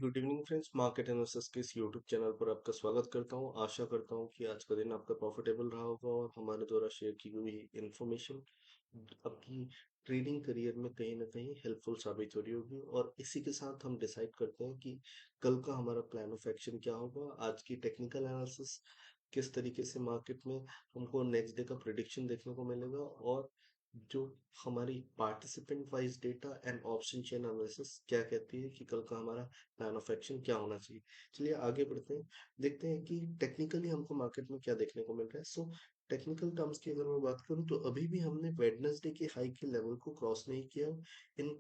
Good evening friends. Market analysis के इस YouTube channel पर आपका स्वागत करता हूं। आशा करता हूं कि आज का दिन आपका प्रॉफिटेबल रहा होगा और हमारे द्वारा शेयर की हुई इंफॉर्मेशन आपकी ट्रेडिंग करियर में कहीं ना कहीं हेल्पफुल साबित हो रही होगी। और इसी के साथ हम डिसाइड करते हैं कि कल का हमारा प्लान ऑफ एक्शन क्या होगा। आज की टेक्निकल एनालिसिस किस तरीके से मार्केट में हमको नेक्स्ट डे का प्रिडिक्शन देखने को मिलेगा, और जो हमारी participant wise data and option chain analysis क्या कहती है कि कल का हमारा प्लान ऑफ एक्शन क्या होना चाहिए। चलिए आगे बढ़ते हैं, देखते हैं कि टेक्निकली हमको मार्केट में क्या देखने को मिल रहा है। सो टेक्निकल टर्म्स की अगर मैं बात करूं तो अभी भी हमने वेडनेसडे के हाई के लेवल को क्रॉस नहीं किया इन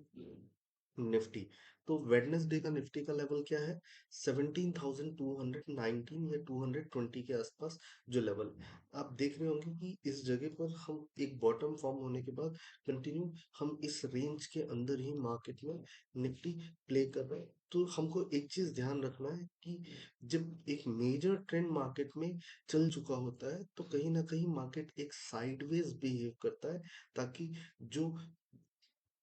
निफ्टी। तो वेडनेसडे का निफ्टी का लेवल क्या है? 17,219 या 220 के आसपास जो लेवल आप देख रहे होंगे कि इस जगह पर हम एक बॉटम फॉर्म होने के बाद कंटिन्यू हम इस रेंज के अंदर ही मार्केट में निफ्टी प्ले कर रहे हैं। तो हमको एक चीज ध्यान रखना है कि जब एक मेजर ट्रेंड मार्केट में चल चुका होता है तो कहीं ना कहीं मार्केट एक साइडवेज बिहेव करता है, ताकि जो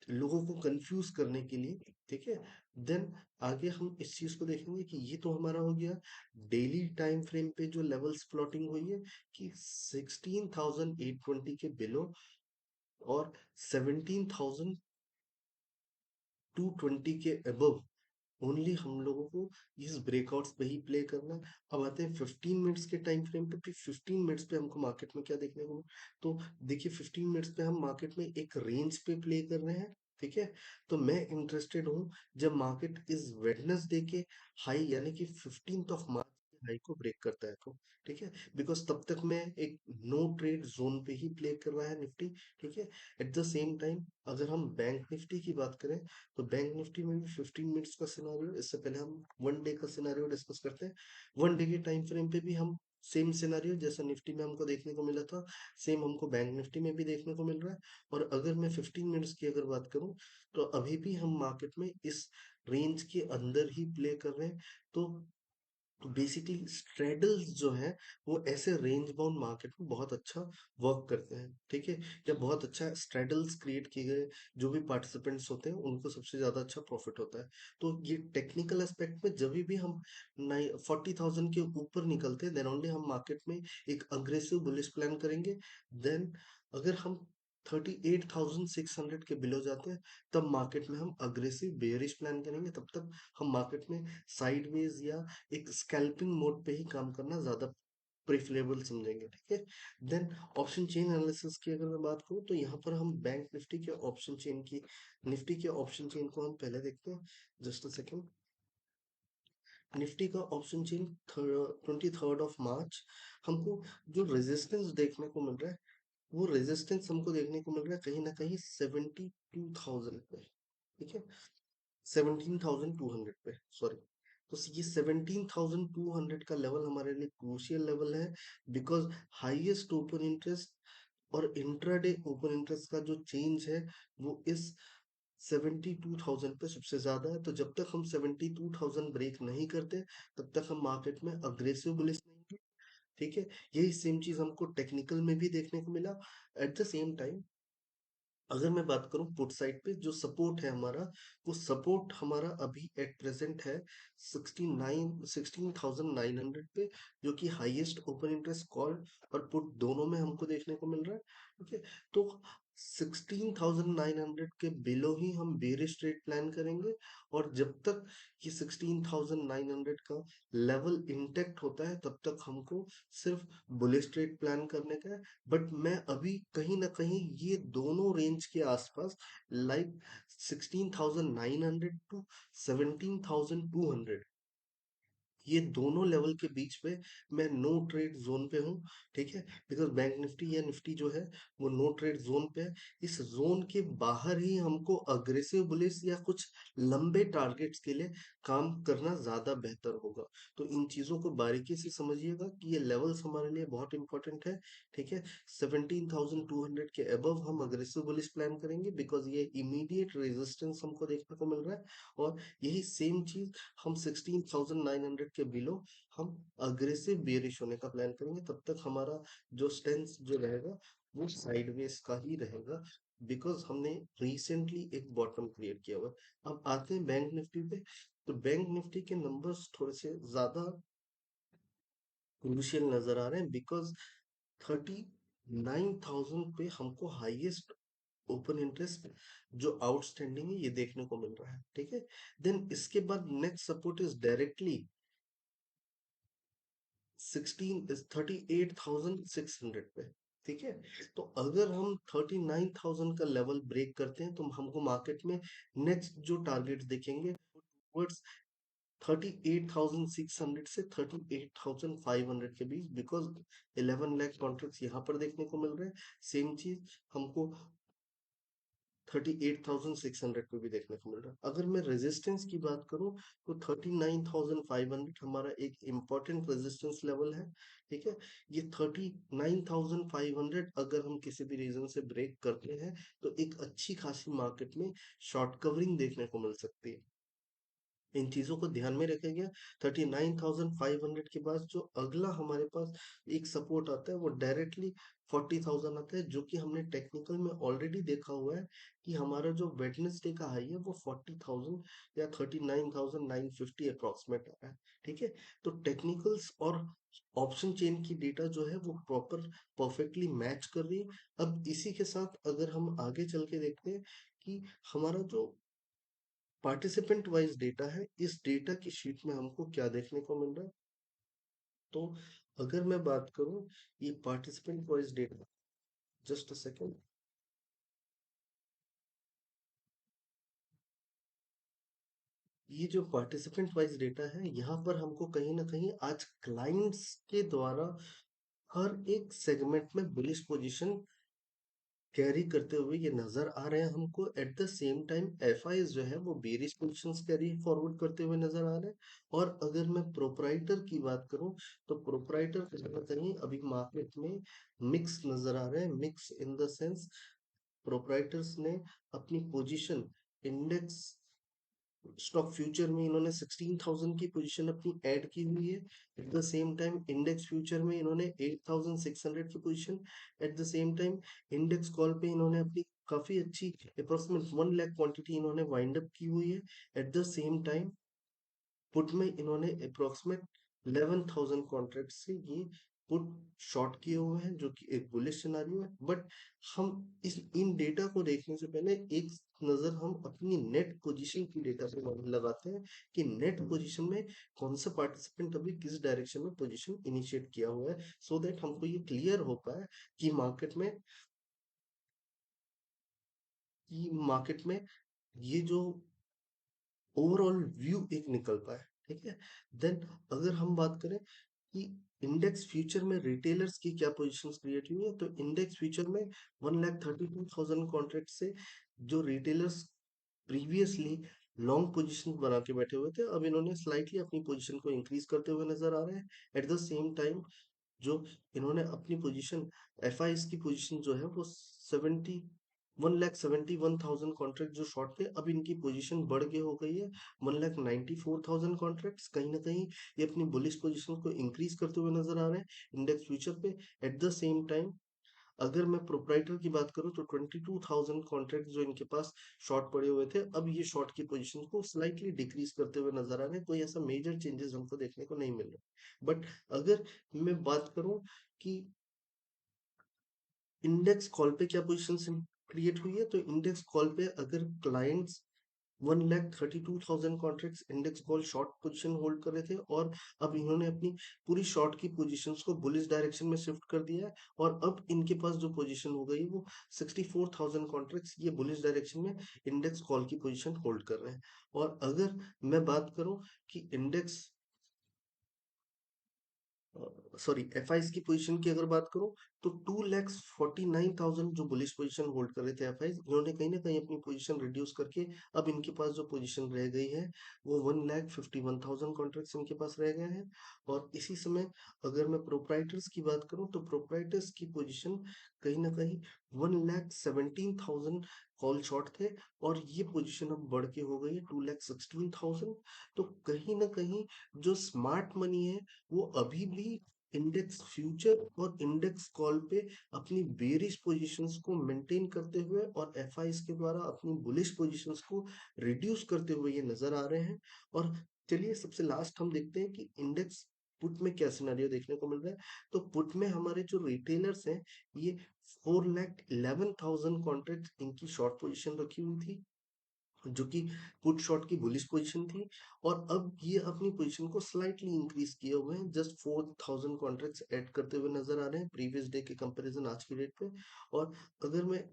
लोगों को कंफ्यूज करने के लिए, ठीक है। देन आगे हम इस चीज को देखेंगे कि ये तो हमारा हो गया डेली टाइम फ्रेम पे जो लेवल्स प्लॉटिंग हुई है कि 16,820 के बिलो और 17,220 के अबव ओनली हम लोगों को इस ब्रेकआउट्स पे ही प्ले करना है। अब आते हैं 15 मिनट्स के टाइम फ्रेम पे। फिर 15 मिनट्स पे हमको मार्केट में क्या देखने को तो देखिए 15 मिनट्स पे हम मार्केट में एक रेंज पे प्ले कर रहे हैं, ठीक है। तो मैं इंटरेस्टेड हूँ जब मार्केट इस वेडनेसडे के हाई यानी कि 15th ऑफ मार्च के हाई को ब्रेक करता है तो, ठीक है। बिकॉज तब तक मैं एक नो ट्रेड जोन पे ही प्ले कर रहा है निफ्टी, ठीक है। एट द सेम टाइम अगर हम बैंक निफ्टी की बात करें तो बैंक निफ्टी में भी 15 मिनट्स का सिनारियो, इससे पहले हम वन डे का सिनारियो डिस्कस करते हैं। वन डे के टाइम फ्रेम पे भी हम सेम सिनारियो जैसा निफ्टी में हमको देखने को मिला था, सेम हमको बैंक निफ्टी में भी देखने को मिल रहा है। और अगर मैं 15 मिनट्स की अगर बात करूं तो अभी भी हम मार्केट में इस रेंज के अंदर ही प्ले कर रहे हैं। तो बेसिकली स्ट्रेडल्स जो है वो ऐसे रेंज बाउंड मार्केट में बहुत अच्छा वर्क करते हैं, ठीक है। या बहुत अच्छा स्ट्रेडल्स क्रिएट किए गए जो भी पार्टिसिपेंट्स होते हैं उनको सबसे ज्यादा अच्छा प्रॉफिट होता है। तो ये टेक्निकल एस्पेक्ट में जब भी हम 40,000 के ऊपर निकलते हैं देन ओनली हम मार्केट में एक अग्रेसिव बुलिश प्लान करेंगे। देन अगर हम 38,600 के बिलो जाते हैं तब मार्केट में हम अग्रेसिव बेयरिश प्लान करेंगे। तब तक हम मार्केट में साइडवेज या एक स्कैल्पिंग मोड पे ही काम करना ज्यादा प्रेफरेबल समझेंगे, ठीक है। देन ऑप्शन चेन एनालिसिस की अगर मैं बात करूं तो यहाँ पर हम बैंक निफ्टी के ऑप्शन चेन की निफ्टी के ऑप्शन चेन को हम पहले देखते हैं। Just a second. निफ्टी का option chain 23rd of March हमको जो रेजिस्टेंस देखने को मिल रहा है वो रेजिस्टेंस हमको देखने को मिल रहा है कहीं ना कहीं 72,000 पे, ठीक है। 17,200 पे, सॉरी। तो ये 17,200 का लेवल हमारे लिए क्रूशियल लेवल है। बिकॉज हाईएस्ट ओपन इंटरेस्ट और इंट्राडे ओपन इंटरेस्ट का जो चेंज है वो इस 72,000 पे सबसे ज्यादा है। तो जब तक हम 72,000 ब्रेक नहीं करते तब तक हम मार्केट में अग्रेसिव बुलिश नहीं है, ठीक है। यही सेम चीज हमको टेक्निकल में भी देखने को मिला। एट द सेम टाइम अगर मैं बात करूं पुट साइड पे जो सपोर्ट है हमारा, वो सपोर्ट हमारा अभी एट प्रेजेंट है 16,900 पे, जो कि हाईएस्ट ओपन इंटरेस्ट कॉल और पुट दोनों में हमको देखने को मिल रहा है, ओके। तो 16,900 के बिलो ही हम बेरिश ट्रेड प्लान करेंगे। और जब तक ये 16,900 का लेवल इंटेक्ट होता है तब तक हमको सिर्फ बुलिश ट्रेड प्लान करने का है। बट मैं अभी कहीं ना कहीं ये दोनों रेंज के आसपास, लाइक 16,900 टू 17,200, ये दोनों लेवल के बीच पे मैं नो ट्रेड जोन पे हूँ, ठीक है। बिकॉज बैंक निफ्टी या निफ्टी जो है वो नो ट्रेड जोन पे है। इस जोन के बाहर ही हमको अग्रेसिव बुलिश या कुछ लंबे टारगेट्स के लिए काम करना ज्यादा बेहतर होगा। तो इन चीजों को बारीकी से समझिएगा कि ये लेवल्स हमारे लिए बहुत इंपॉर्टेंट है, ठीक है। 17,200 के अबव हम अग्रेसिव बुलिश प्लान करेंगे बिकॉज ये इमीडिएट रेजिस्टेंस हमको देखने को मिल रहा है। और यही सेम चीज हम 16,900 के बिलो हम अग्रेसिव बेरिश होने का प्लान करेंगे। तब तक हमारा जो स्टेंस जो रहेगा वो साइडवेज का ही रहेगा, बिकॉज हमने रिसेंटली एक बॉटम क्रिएट किया हुआ है। अब आते हैं बैंक निफ्टी पे। तो बैंक निफ्टी के नंबर्स थोड़े से ज्यादा क्रूशियल नजर आ रहे हैं, बिकॉज 39,000 पे हमको हाईएस्ट ओपन इंटरेस्ट जो आउटस्टैंडिंग है ये देखने को मिल रहा है। ठीक है, देन इसके बाद नेक्स्ट सपोर्ट इज डायरेक्टली 38,600 पे। ठीक है, तो अगर हम 39,000 का लेवल ब्रेक करते हैं तो हमको मार्केट में नेक्स्ट जो टारगेट दिखेंगे टुवर्ड्स 38,600 से 38,500 के बीच, बिकॉज 11 लाख कॉन्ट्रैक्ट्स यहाँ पर देखने को मिल रहे हैं। सेम चीज हमको 38,600 पे भी देखने को मिल रहा है। अगर मैं रेजिस्टेंस की बात करूं तो 39,500 हमारा एक इम्पोर्टेंट रेजिस्टेंस लेवल है। ठीक है, ये 39,500 अगर हम किसी भी रीजन से ब्रेक करते हैं तो एक अच्छी खासी मार्केट में शॉर्ट कवरिंग देखने को मिल सकती है। इन चीजों को ध्यान में रखा गया। 39,500 के बाद जो अगला हमारे पास एक सपोर्ट आता है वो डायरेक्टली 40,000 आता है, जो कि हमने टेक्निकल में ऑलरेडी देखा हुआ है कि हमारा जो वेडनेसडे का हाई है वो 40,000 या 39,950 अप्रोक्सीमेट आ रहा है। ठीक है, तो टेक्निकल्स और ऑप्शन चेन की डेटा जो है वो प्रॉपर परफेक्टली मैच कर रही है। अब इसी के साथ अगर हम आगे चल के देखते हैं कि हमारा जो पार्टिसिपेंट वाइज डेटा है, इस डेटा की शीट में हमको क्या देखने को मिल रहा है। तो अगर मैं बात करूं ये participant wise data, just a second, ये जो पार्टिसिपेंट वाइज डेटा है यहाँ पर हमको कहीं ना कहीं आज क्लाइंट्स के द्वारा हर एक सेगमेंट में बुलिश पोजीशन कैरी करते हुए ये नजर आ रहे हैं हमको। At the same time F जो है वो बेरिश पोजिशंस कैरी फॉरवर्ड करते हुए नजर आ रहे हैं। और अगर मैं प्रोपराइटर की बात करूं तो प्रोपराइटर कहीं ना कहीं अभी मार्केट में मिक्स नजर आ रहे हैं। Mix in the sense proprietors ने अपनी पोजीशन इंडेक्स स्टॉक फ्यूचर में इन्होंने 16,000 की पोजीशन अपनी ऐड की हुई है। At the same time index future में इन्होंने 8,600 की position, at the same time index call पे इन्होंने अपनी काफी अच्छी अप्रोक्सीमेट 1 लाख क्वांटिटी इन्होंने वाइंड अप की हुई है। At the same time put में इन्होंने अप्रोक्सीमेट 11,000 कॉन्ट्रैक्ट से ये पुट शॉर्ट किए हुए हैं, जो कि एक बुलिश सिनारियो है। बट हम इस इन डेटा को देखने से पहले एक नजर हम अपनी नेट पोजीशन की डेटा पे लगाते हैं कि नेट पोजीशन में कौन सा पार्टिसिपेंट अभी किस डायरेक्शन में पोजीशन इनिशिएट किया हुआ है, सो दैट हमको ये क्लियर हो पाए कि मार्केट में ये जो ओवरऑल व्यू एक निकल पाए। ठीक है, देन अगर हम बात करें कि इंडेक्स फ्यूचर में रिटेलर्स की क्या पोजीशंस क्रिएट हुई है, तो इंडेक्स फ्यूचर में 1,32,000 कॉन्ट्रैक्ट से जो रिटेलर्स प्रीवियसली लॉन्ग पोजीशन बना के बैठे हुए थे, अब इन्होंने स्लाइटली अपनी पोजीशन को इंक्रीज करते हुए नजर आ रहे हैं। एट द सेम टाइम जो इन्होंने अपनी पोजीशन एफ की पोजीशन जो है वो 1,71,000 कॉन्ट्रैक्ट जो शॉर्ट थे, अब इनकी पोजीशन बढ़ के हो गई है 1,94,000 कॉन्ट्रैक्ट्स। कहीं ना कहीं ये अपनी बुलिश पोजीशन को इंक्रीज करते हुए नजर आ रहे हैं इंडेक्स फ्यूचर पे। एट द सेम टाइम अगर मैं प्रोप्राइटर की बात करूं तो 22,000 कॉन्ट्रैक्ट जो इनके पास शॉर्ट पड़े हुए थे, अब ये शॉर्ट की पोजीशन को स्लाइटली डिक्रीज करते हुए नजर आ रहे हैं। कोई ऐसा मेजर चेंजेस हमको देखने को नहीं मिल रहा। बट अगर मैं बात करूं कि इंडेक्स कॉल पे क्या पोजीशन क्रिएट हुई है, तो इंडेक्स कॉल पे अगर clients 1,32,000 contracts index call short position hold कर रहे थे, और अब इन्होंने अपनी पूरी शॉर्ट की पोजीशंस को बुलिश डायरेक्शन में शिफ्ट कर दिया है, और अब इनके पास जो पोजीशन हो गई है वो 64,000 कॉन्ट्रैक्ट्स ये बुलिश डायरेक्शन में इंडेक्स कॉल की पोजीशन होल्ड कर रहे हैं। और अगर मैं बात करूं कि इंडेक्स सॉरी एफ की पोजीशन की अगर बात करूं तो 2,49,000 जो बुलिश पोजीशन होल्ड कर रहे थे एफ इन्होंने कहीं ना कहीं अपनी पोजीशन रिड्यूस करके अब इनके पास जो पोजीशन रह गई है वो 1,51,000 कॉन्ट्रैक्ट्स इनके पास रह गए हैं। और इसी समय अगर मैं प्रोप्राइटर्स की बात करूं तो प्रोप्राइटर्स की पोजीशन कहीं ना कहीं 1,17,000 कॉल शॉर्ट थे, और ये पोजीशन अब बढ़ के हो गई है 2,16,000। तो कहीं ना कहीं जो स्मार्ट मनी है वो अभी भी इंडेक्स फ्यूचर और इंडेक्स कॉल पे अपनी बेरिश पोजीशंस को मेंटेन करते हुए और एफआईज के द्वारा अपनी बुलिश पोजीशंस को रिड्यूस करते हुए ये नजर आ रहे हैं। और चलिए सबसे लास्ट हम देखते हैं कि इंडेक्स पुट में क्या सिनेरियो देखने को मिल रहा है। तो पुट में हमारे जो रिटेलर्स हैं, ये 4,11,000 कॉन्ट्रैक्ट इनकी शॉर्ट पोजीशन रखी हुई थी, जो कि पुट शॉट की बुलिश पोजीशन थी। और अब ये अपनी पोजीशन को स्लाइटली इंक्रीज किए हुए हैं, जस्ट 4,000 कॉन्ट्रैक्ट्स ऐड करते हुए नजर आ रहे हैं प्रीवियस डे के कंपैरिजन आज की डेट पे। और अगर मैं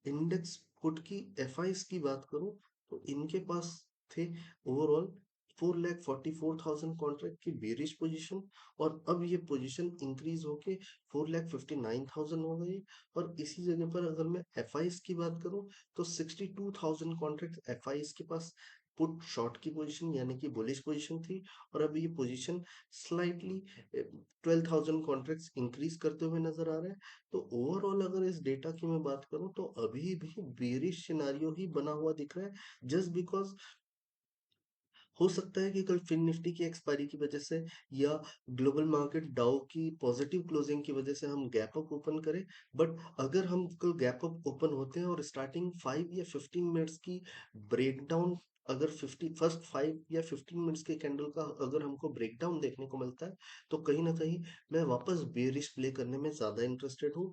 इंडेक्स पुट की एफआईस की बात करूं, तो इनके पास थे ओवरऑल 4,44,000 कॉन्ट्रैक्ट की बेरिश पोजीशन, और अब ये पोजीशन इंक्रीज होके 4,59,000 हो गई। और इसी जगह पर अगर मैं एफआईस की बात करूं, तो 62,000 कॉन्ट्रैक्ट एफआईस के पास पुट शॉर्ट की पोजीशन यानी कि बुलिश पोजीशन थी। और अब ये पोजीशन स्लाइटली 12,000 कॉन्ट्रैक्ट्स इंक्रीज करते हुए नजर आ रहे हैं। तो ओवरऑल अगर इस डेटा की मैं बात करूं, तो अभी भी बेरिश सिनारियो ही बना हुआ दिख रहा है, जस्ट बिकॉज हो सकता है कि कल फिन निफ्टी की एक्सपायरी की वजह से या ग्लोबल मार्केट डाउ की पॉजिटिव क्लोजिंग की वजह से हम गैप अप ओपन करें। बट अगर हम कल गैप अप ओपन होते हैं और स्टार्टिंग 5 या 15 मिनट्स की ब्रेकडाउन, अगर 5 या 15 मिनट्स के कैंडल का अगर हमको ब्रेकडाउन देखने को मिलता है, तो कहीं ना कहीं मैं वापस बेरिश प्ले करने में ज्यादा इंटरेस्टेड हूँ।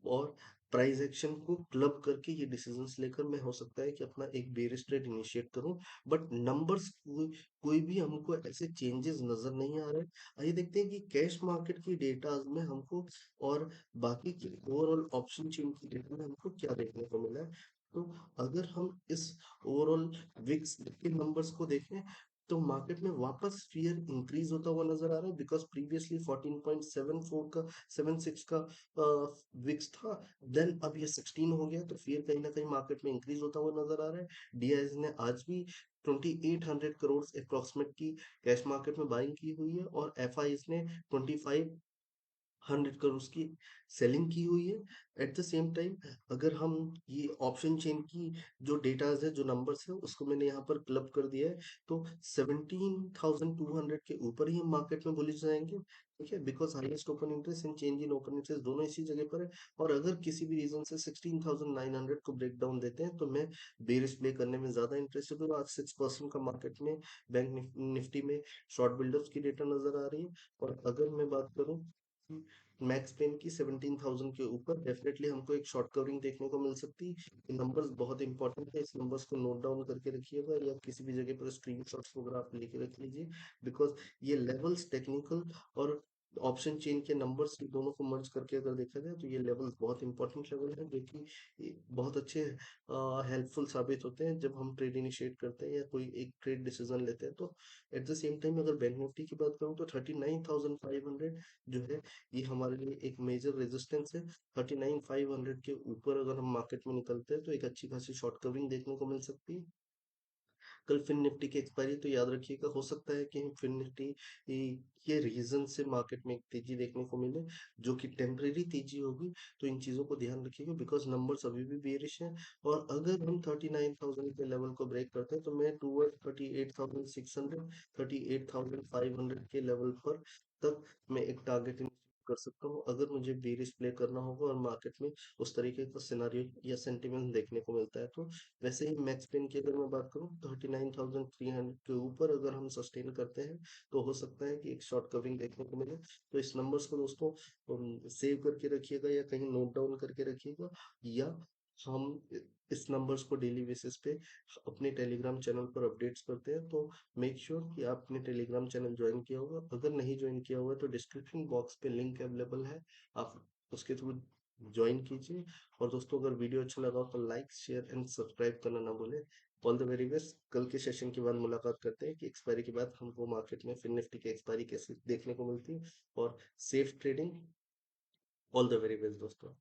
और प्राइस एक्शन को क्लब करके ये डिसीजंस लेकर मैं हो सकता है कि अपना एक बेरिश ट्रेड इनिशिएट करूं। बट नंबर्स कोई भी हमको ऐसे चेंजेस नजर नहीं आ रहे। आइए देखते हैं कि कैश मार्केट की डेटा में हमको और बाकी की ओवरऑल ऑप्शन चेन की डेटा में हमको क्या देखने को मिला है। तो अगर हम इस ओवरऑल विक्स के नंबर्स को देखें, तो मार्केट में वापस फियर इंक्रीज होता हुआ नजर आ रहा है, बिकॉज प्रीवियसली 14.74 का 76 का विक्स था, देन अब ये 16 हो गया, तो फिर कहीं ना कहीं मार्केट में इंक्रीज होता हुआ नजर आ रहा है। डीआईएस ने आज भी 2,800 करोड़ अप्रोक्सीमेट की कैश मार्केट में बाइंग की हुई है, और एफआई ने 2,500 करोड़ की सेलिंग की हुई है। एट द सेम टाइम अगर हम ये ऑप्शन चेन की जो डेटाज है, जो नंबर्स है, उसको मैंने यहाँ पर क्लब कर दिया है, तो 17,200 के ऊपर ही हम मार्केट में बुलिश जाएंगे। ठीक है, because highest open interest and change in open interest दोनों इसी जगह पर है। और अगर किसी भी रीजन से 16,900 को ब्रेक डाउन देते हैं, तो मैं बेरिश प्ले करने में ज्यादा इंटरेस्टेड हूँ। आज 6% का मार्केट में बैंक निफ्टी में शॉर्ट बिल्डर्स की डेटा नजर आ रही है। और अगर मैं बात करूँ मैक्स पेन की 17,000 के ऊपर, डेफिनेटली हमको एक शॉर्ट कवरिंग देखने को मिल सकती है। ये नंबर्स बहुत इंपॉर्टेंट है, इस नंबर्स को नोट डाउन करके रखिएगा या किसी भी जगह पर स्क्रीन शॉट्स वगैरह आप लेके रख लीजिए। बिकॉज ये लेवल्स टेक्निकल और ऑप्शन चेन के नंबर्स दोनों को मर्ज करके अगर देखा जाए, तो ये लेवल्स बहुत इंपॉर्टेंट लेवल है, जो कि बहुत अच्छे हेल्पफुल साबित होते हैं जब हम ट्रेड इनिशिएट करते हैं या कोई एक ट्रेड डिसीजन लेते हैं। तो एट द सेम टाइम अगर बैंक निफ्टी की बात करूँ, तो 39,500 जो है, ये हमारे लिए एक मेजर रेजिस्टेंस है। 39,500 के ऊपर अगर हम मार्केट में निकलते हैं, तो एक अच्छी खासी शॉर्ट कवरिंग देखने को मिल सकती है। कल फिन निफ्टी की एक्सपायरी, तो याद रखिएगा, हो सकता है कि फिन निफ्टी के रीजन से मार्केट में एक तेजी देखने को मिले, जो कि टेम्परेरी तेजी होगी। तो इन चीजों को ध्यान रखिएगा, बिकॉज नंबर्स अभी भी बेरिश हैं। और अगर हम 39,000 के लेवल को ब्रेक करते हैं, तो मैं टूवर्ड 38,600, 38,500 के लेवल पर तक मैं एक टारगेट कर सकता हूँ, अगर मुझे बेरिश प्ले करना होगा और मार्केट में उस तरीके का सिनारियो या सेंटिमेंट देखने को मिलता है। तो वैसे ही मैक्स पेन की अगर मैं बात करूँ, 39,300 के ऊपर अगर हम सस्टेन करते हैं, तो हो सकता है कि एक शॉर्ट कवरिंग देखने को मिले। तो इस नंबर्स को दोस्तों सेव करके रखिएगा या कहीं नोट डाउन करके रखिएगा, या हम इस नंबर्स को डेली बेसिस पे अपने टेलीग्राम चैनल पर अपडेट्स करते हैं। तो मेक श्योर कि आपने टेलीग्राम चैनल ज्वाइन किया होगा, अगर नहीं ज्वाइन किया हुआ है तो डिस्क्रिप्शन बॉक्स पे लिंक अवेलेबल है, आप उसके थ्रू ज्वाइन कीजिए। और दोस्तों, अगर वीडियो अच्छा लगा हो तो लाइक शेयर एंड सब्सक्राइब करना ना भूलें। All the very best. कल के सेशन के बाद मुलाकात करते हैं कि एक्सपायरी के बाद हमको मार्केट में फिन निफ्टी की एक्सपायरी कैसे देखने को मिलती है। और safe trading. All the very best दोस्तों।